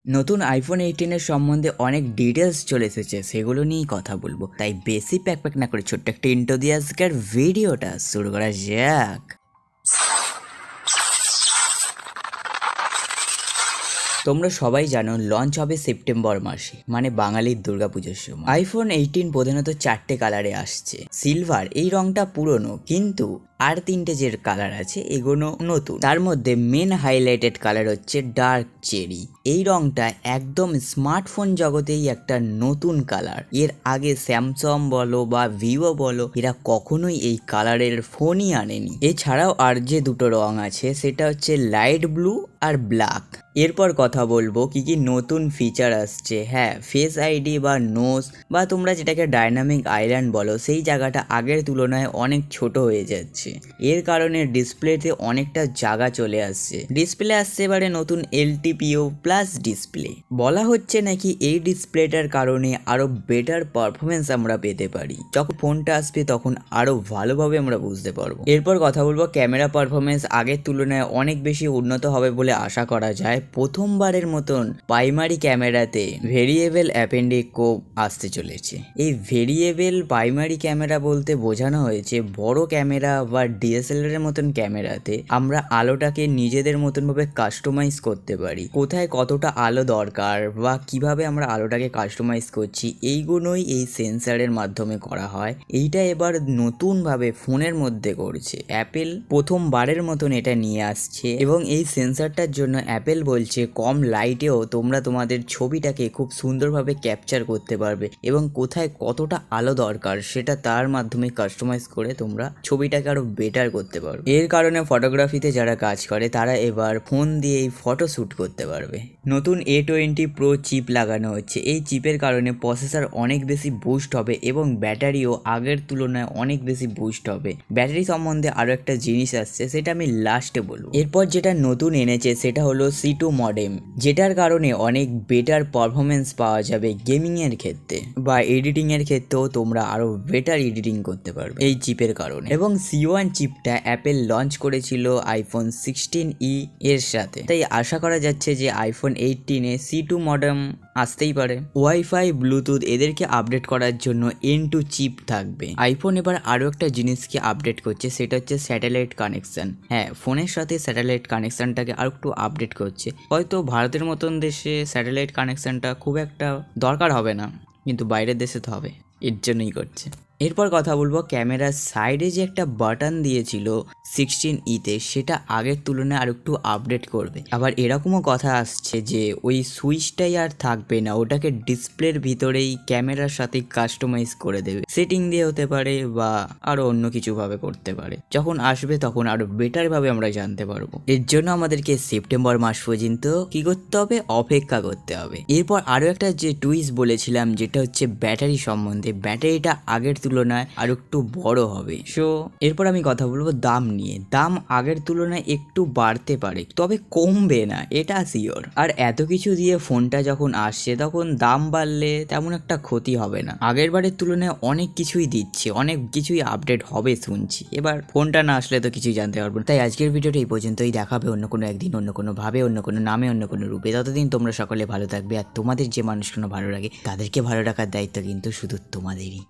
নতুন আইফোন 18 এর সম্বন্ধে অনেক ডিটেলস চলে এসেছে, সেগুলো নিয়েই কথা বলবো। তাই বেশি প্যাক না করে ছোট্ট একটা ইন্ট্রো দিয়ে আজকের ভিডিওটা শুরু করা যাক। তোমরা সবাই জানো লঞ্চ হবে সেপ্টেম্বর মাসে, মানে বাঙালির দুর্গাপুজোর সময়। আইফোন 18 প্রধানত 4টে কালারে আসছে। সিলভার এই রংটা পুরনো, কিন্তু আর 3টে যে কালার আছে এগুলো নতুন। তার মধ্যে মেন হাইলাইটেড কালার হচ্ছে ডার্ক চেরি। এই রংটা একদম স্মার্টফোন জগতেই একটা নতুন কালার। এর আগে স্যামসাং বলো বা ভিভো বলো, এরা কখনোই এই কালারের ফোনই আনেনি। এছাড়াও আর যে দুটো রং আছে সেটা হচ্ছে লাইট ব্লু আর ব্ল্যাক। এরপর কথা বলবো কি কি নতুন ফিচার আসছে। হ্যাঁ, ফেস আইডি বা নোজ বা তোমরা যেটাকে ডাইনামিক আইল্যান্ড বলো, সেই জায়গাটা আগের তুলনায় অনেক ছোট হয়ে যাচ্ছে। এর কারণে ডিসপ্লেতে অনেকটা জায়গা চলে আসছে। ডিসপ্লে আসছে এবারে নতুন এলটিপিও প্লাস ডিসপ্লে। বলা হচ্ছে নাকি এই ডিসপ্লেটার কারণে আরো বেটার পারফরমেন্স আমরা পেতে পারি। যখন ফোনটা আসবে তখন আরো ভালোভাবে আমরা বুঝতে পারবো। এরপর কথা বলবো ক্যামেরা পারফরমেন্স আগের তুলনায় অনেক বেশি উন্নত হবে বলে আশা করা যায়। প্রথমবারের মতন প্রাইমারি ক্যামেরাতে ভেরিয়েবল অ্যাপেন্ডিক কোব আসতে চলেছে। এই ভেরিয়েবল প্রাইমারি ক্যামেরা বলতে বোঝানো হয়েছে বড় ক্যামেরা বা ডিএসএলআর এর মতন ক্যামেরাতে আমরা আলোটাকে নিজেদের মতন ভাবে কাস্টমাইজ করতে পারি। কোথায় কতটা আলো দরকার বা কিভাবে আমরা আলোটাকে কাস্টমাইজ করছি, এইগুলোই এই সেন্সারের মাধ্যমে করা হয়। এইটা এবার নতুন ভাবে ফোনের মধ্যে করছে অ্যাপেল, প্রথমবারের মতন এটা নিয়ে আসছে। এবং এই সেন্সারটার জন্য অ্যাপেল বলছে কম লাইটেও তোমরা তোমাদের ছবিটাকে খুব সুন্দরভাবে ক্যাপচার করতে পারবে এবং কোথায় কতটা আলো দরকার সেটা তার মাধ্যমে কাস্টমাইজ করে তোমরা ছবিটাকে আরো বেটার করতে পারবে। এর কারণে ফটোগ্রাফিতে যারা কাজ করে তারা এবার ফোন দিয়ে এই ফটো শ্যুট করতে পারবে। নতুন A20 Pro চিপ লাগানো হচ্ছে। এই চিপের কারণে প্রসেসর অনেক বেশি বুস্ট হবে এবং ব্যাটারিও আগের তুলনায় অনেক বেশি বুস্ট হবে। ব্যাটারি সম্বন্ধে আরো একটা জিনিস আসছে, সেটা আমি লাস্টে বলবো। এরপর যেটা নতুন এনেছে সেটা হলো C2 মডেম, যেটার কারণে অনেক বেটার পারফরমেন্স পাওয়া যাবে গেমিং এর ক্ষেত্রে বা এডিটিং এর ক্ষেত্রেও তোমরা আরো বেটার এডিটিং করতে পারবে এই চিপের কারণে। এবং C1 চিপটা অ্যাপেল লঞ্চ করেছিল আইফোন 16e এর সাথে, তাই আশা করা যাচ্ছে যে আইফোন 18 এ C2 মডেম আসতেই পারে। ওয়াইফাই, ব্লুটুথ এদেরকে আপডেট করার জন্য N2 চিপ থাকবে। আইফোন এবার আরো একটা জিনিসকে আপডেট করছে, সেটা হচ্ছে স্যাটেলাইট কানেকশন। হ্যাঁ, ফোনের সাথে স্যাটেলাইট কানেকশনটাকে আর একটু আপডেট করছে। হয়তো ভারতের মতন দেশে স্যাটেলাইট কানেকশনটা খুব একটা দরকার হবে না, কিন্তু বাইরের দেশে তো হবে, এর জন্যই করছে। এরপর কথা বলবো ক্যামেরার সাইডে যে একটা বাটন দিয়েছিল 16E-তে, সেটা আগের তুলনায় আর একটু আপডেট করবে। আবার এরকমও কথা আসছে যে ওই সুইচটাই আর থাকবে না, ওটাকে ডিসপ্লের ভিতরেই ক্যামেরার সাথে কাস্টমাইজ করে দেবে। সেটিং দিয়ে হতে পারে বা আরো অন্য কিছু ভাবে করতে পারে। যখন আসবে তখন আরো বেটার ভাবে আমরা জানতে পারবো। এর জন্য আমাদেরকে সেপ্টেম্বর মাস পর্যন্ত কি করতে হবে, অপেক্ষা করতে হবে। এরপর আরো একটা যে টুইস্ট বলেছিলাম, যেটা হচ্ছে ব্যাটারি সম্বন্ধে। ব্যাটারিটা আগের তুলনায় আর একটু বড় হবে। সো এরপর আমি কথা বলবো দাম নিয়ে। দাম আগের তুলনায় একটু বাড়তে পারে, তবে কমবে না, এটা শিওর। আর এত কিছু দিয়ে ফোনটা যখন আসছে তখন দাম বাড়লে তেমন একটা ক্ষতি হবে না। আগের বারের তুলনায় অনেক কিছুই দিচ্ছে, অনেক কিছুই আপডেট হবে শুনছি। এবার ফোনটা না আসলে তো কিছুই জানতে পারবো না। তাই আজকের ভিডিওটা এই পর্যন্তই। দেখাবে অন্য কোনো একদিন, অন্য কোনো ভাবে, অন্য কোনো নামে, অন্য কোনো রূপে। ততদিন তোমরা সকলে ভালো থাকবে। আর তোমাদের যে মানুষগুলো ভালো লাগে তাদেরকে ভালো রাখার দায়িত্ব কিন্তু শুধু তোমাদেরই।